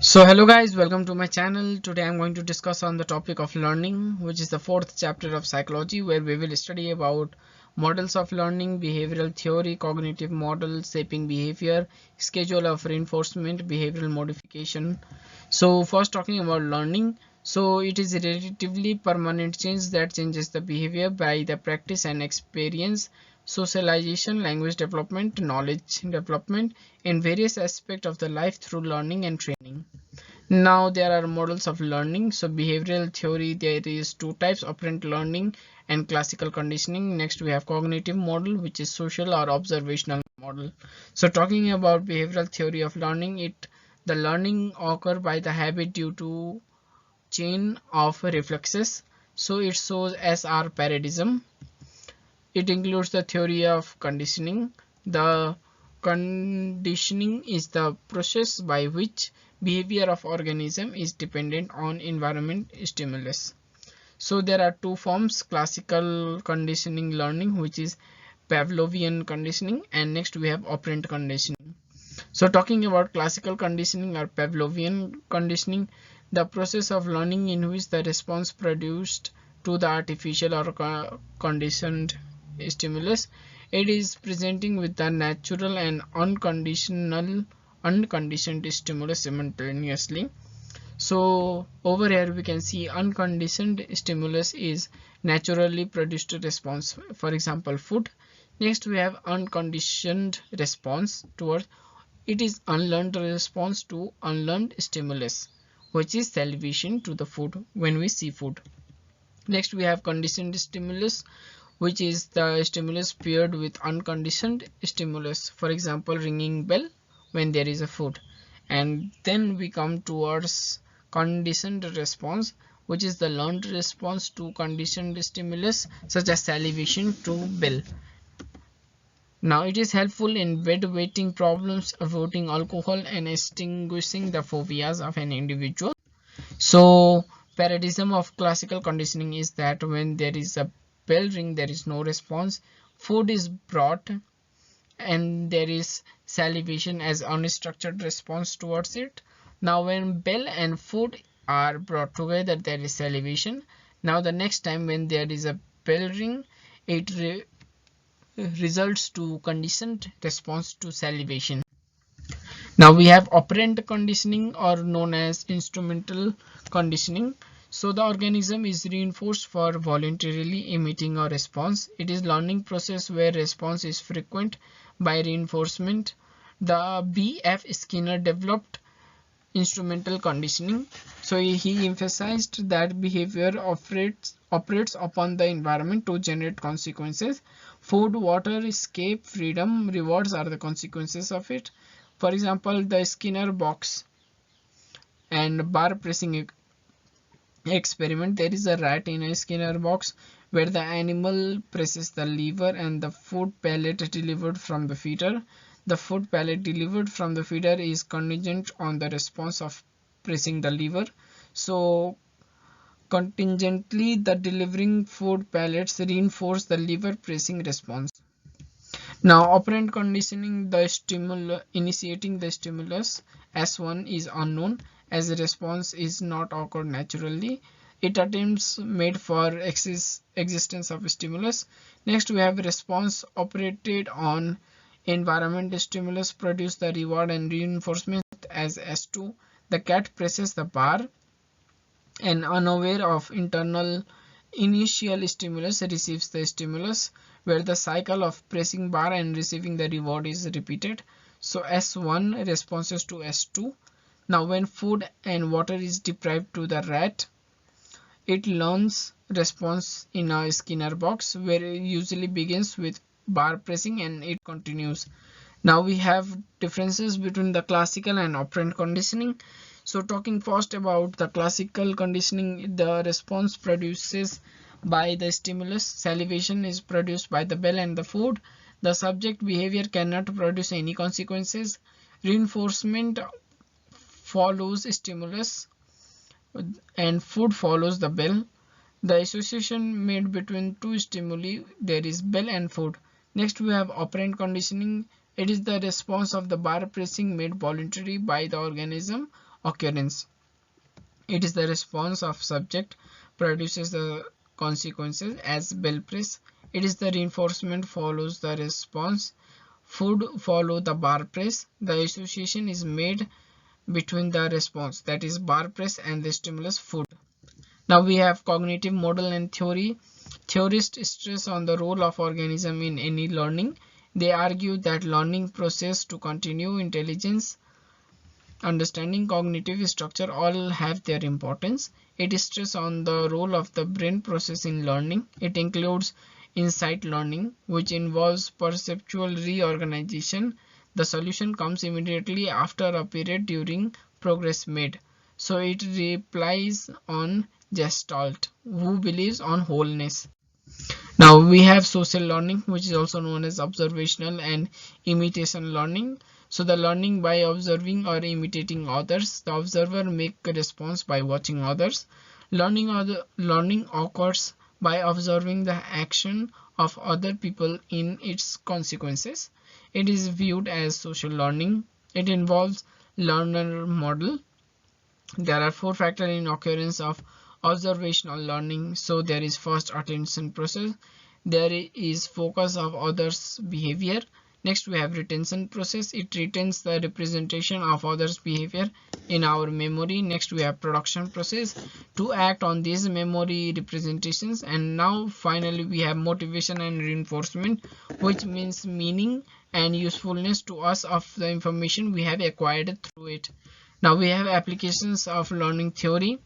So hello guys, welcome to my channel. Today I'm going to discuss on the topic of learning, which is the fourth chapter of psychology, where we will study about models of learning, behavioral theory, cognitive models, shaping behavior, schedule of reinforcement, behavioral modification. So first talking about learning. So it is a relatively permanent change that changes the behavior by the practice and experience, socialization, language development, knowledge development in various aspects of the life through learning and training. Now there are models of learning. So behavioral theory, there is two types: operant learning and classical conditioning. Next we have cognitive model, which is social or observational model. So talking about behavioral theory of learning, the learning occur by the habit due to chain of reflexes. So it shows SR paradigm. It includes the theory of conditioning. The conditioning is the process by which behavior of organism is dependent on environment stimulus. So there are two forms: classical conditioning learning, which is Pavlovian conditioning, and next we have operant conditioning. So talking about classical conditioning or Pavlovian conditioning, the process of learning in which the response produced to the artificial or conditioned stimulus, it is presenting with the natural and unconditioned stimulus simultaneously. So over here we can see unconditioned stimulus is naturally produced response, for example food. Next we have unconditioned response towards, it is unlearned response to unlearned stimulus, which is salivation to the food when we see food. Next we have conditioned stimulus, which is the stimulus paired with unconditioned stimulus, for example ringing bell when there is a food. And then we come towards conditioned response, which is the learned response to conditioned stimulus such as salivation to bell. Now it is helpful in bed waiting problems, avoiding alcohol, and extinguishing the phobias of an individual. So paradigm of classical conditioning is that when there is a bell ring, there is no response. Food is brought and there is salivation as unstructured response towards it. Now when bell and food are brought together, there is salivation. Now the next time when there is a bell ring, it results to conditioned response to salivation. Now we have operant conditioning, or known as instrumental conditioning. So the organism is reinforced for voluntarily emitting a response. It is learning process where response is frequent by reinforcement. The B.F. Skinner developed instrumental conditioning. So he emphasized that behavior operates upon the environment to generate consequences. Food, water, escape, freedom, rewards are the consequences of it. For example, the Skinner box and bar pressing experiment. There is a rat in a Skinner box where the animal presses the lever and the food pellet delivered from the feeder. The food pellet delivered from the feeder is contingent on the response of pressing the lever. So contingently, the delivering food pellets reinforce the lever pressing response. Now operant conditioning, the initiating the stimulus S1 is unknown, as the response is not occurred naturally. It attempts made for existence of stimulus. Next we have response operated on environment stimulus produce the reward and reinforcement as S2. The cat presses the bar and unaware of internal initial stimulus receives the stimulus, where the cycle of pressing bar and receiving the reward is repeated. So S1 responses to S2. Now when food and water is deprived to the rat, it learns response in a Skinner box, where it usually begins with bar pressing and it continues. Now we have differences between the classical and operant conditioning. So talking first about the classical conditioning, the response produces by the stimulus. Salivation is produced by the bell and the food. The subject behavior cannot produce any consequences. Reinforcement follows stimulus and food follows the bell. The association made between two stimuli, there is bell and food. Next we have operant conditioning. It is the response of the bar pressing made voluntary by the organism occurrence. It is the response of subject produces the consequences as bell press. It is the reinforcement follows the response. Food follow the bar press. The association is made between the response, that is bar press, and the stimulus food. Now we have cognitive model and theory. Theorists stress on the role of organism in any learning. They argue that learning process to continue intelligence, understanding, cognitive structure all have their importance. It stresses on the role of the brain process in learning. It includes insight learning, which involves perceptual reorganization. The solution comes immediately after a period during progress made. So it relies on Gestalt, who believes on wholeness. Now we have social learning, which is also known as observational and imitation learning. So the learning by observing or imitating others. The observer make a response by watching others. Learning occurs by observing the action of other people in its consequences. It is viewed as social learning. It involves learner model. There are 4 factors in occurrence of observational learning. So there is first attention process, there is focus of others behavior. Next we have retention process, it retains the representation of others behavior in our memory. Next we have production process, to act on these memory representations. And now finally we have motivation and reinforcement, which means meaning and usefulness to us of the information we have acquired through it. Now we have applications of learning theory.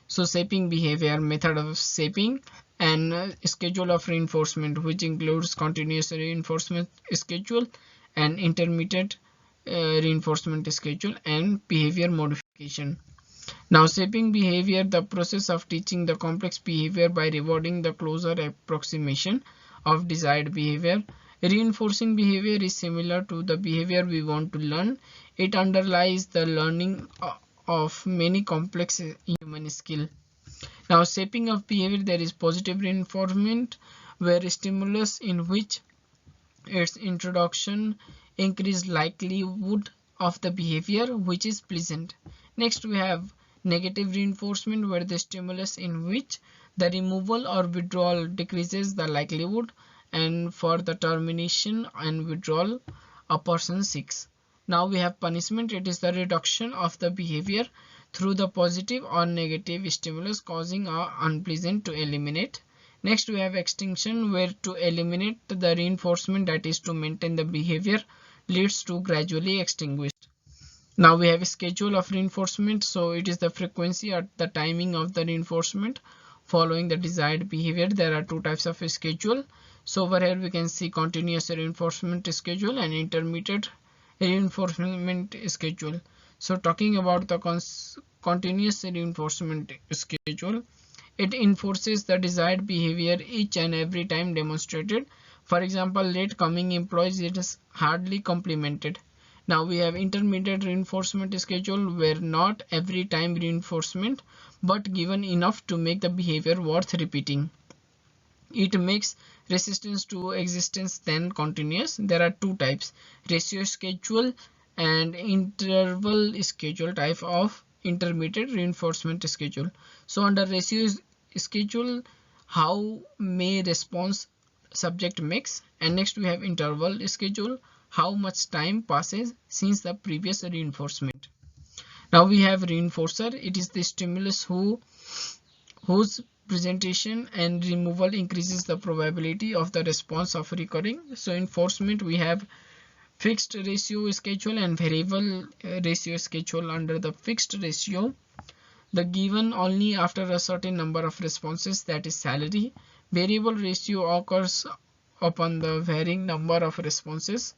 So shaping behavior, method of shaping, and schedule of reinforcement, which includes continuous reinforcement schedule and intermittent reinforcement schedule, and behavior modification. Now shaping behavior, the process of teaching the complex behavior by rewarding the closer approximation of desired behavior. Reinforcing behavior is similar to the behavior we want to learn. It underlies the learning of many complex human skill. Now shaping of behavior, there is positive reinforcement, where stimulus in which its introduction increase likelihood of the behavior which is pleasant. Next we have negative reinforcement, where the stimulus in which the removal or withdrawal decreases the likelihood and for the termination and withdrawal a person seeks. Now we have punishment, it is the reduction of the behavior through the positive or negative stimulus causing a unpleasant to eliminate. Next we have extinction, where to eliminate the reinforcement, that is to maintain the behavior, leads to gradually extinguished. Now we have a schedule of reinforcement, so it is the frequency or the timing of the reinforcement following the desired behavior. There are 2 types of schedule. So over here we can see continuous reinforcement schedule and intermittent reinforcement schedule. So talking about the continuous reinforcement schedule, it enforces the desired behavior each and every time demonstrated. For example, late coming employees, it is hardly complimented. Now we have intermediate reinforcement schedule, where not every time reinforcement but given enough to make the behavior worth repeating. It makes resistance to existence then continuous. There are 2 types, ratio schedule and interval schedule type of intermediate reinforcement schedule. So under ratio schedule, how may response subject makes, and next we have interval schedule, how much time passes since the previous reinforcement. Now we have reinforcer, it is the stimulus whose presentation and removal increases the probability of the response of recurring. So enforcement, we have fixed ratio schedule and variable ratio schedule. Under the fixed ratio, the given only after a certain number of responses, that is salary. Variable ratio occurs upon the varying number of responses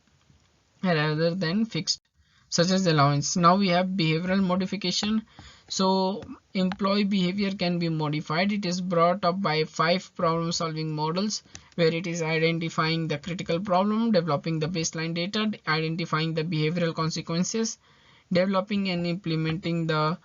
rather than fixed, such as allowance. Now we have behavioral modification. So employee behavior can be modified. It is brought up by 5 problem solving models, where it is identifying the critical problem, developing the baseline data, identifying the behavioral consequences, developing and implementing the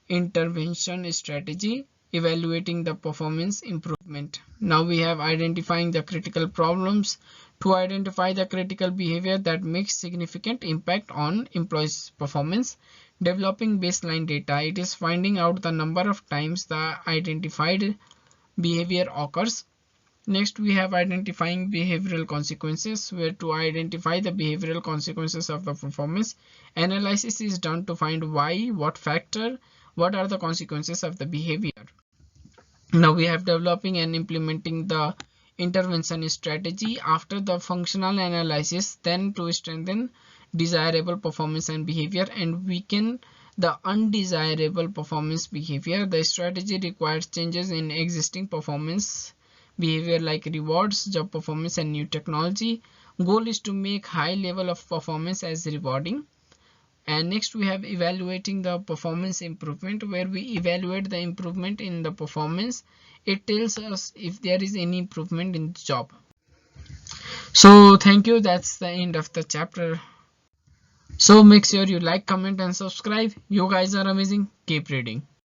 intervention strategy, evaluating the performance improvement. Now we have identifying the critical problems, to identify the critical behavior that makes significant impact on employees' performance, Developing baseline data, it is finding out the number of times the identified behavior occurs. Next, we have identifying behavioral consequences, where to identify the behavioral consequences of the performance. Analysis is done to find why, what factor, what are the consequences of the behavior. Now we have developing and implementing the intervention strategy after the functional analysis, then to strengthen desirable performance and behavior and weaken the undesirable performance behavior. The strategy requires changes in existing performance behavior like rewards, job performance, and new technology. Goal is to make high level of performance as rewarding. And next we have evaluating the performance improvement, where we evaluate the improvement in the performance. It tells us if there is any improvement in the job. So thank you, that's the end of the chapter. So make sure you like, comment, and subscribe. You guys are amazing. Keep reading.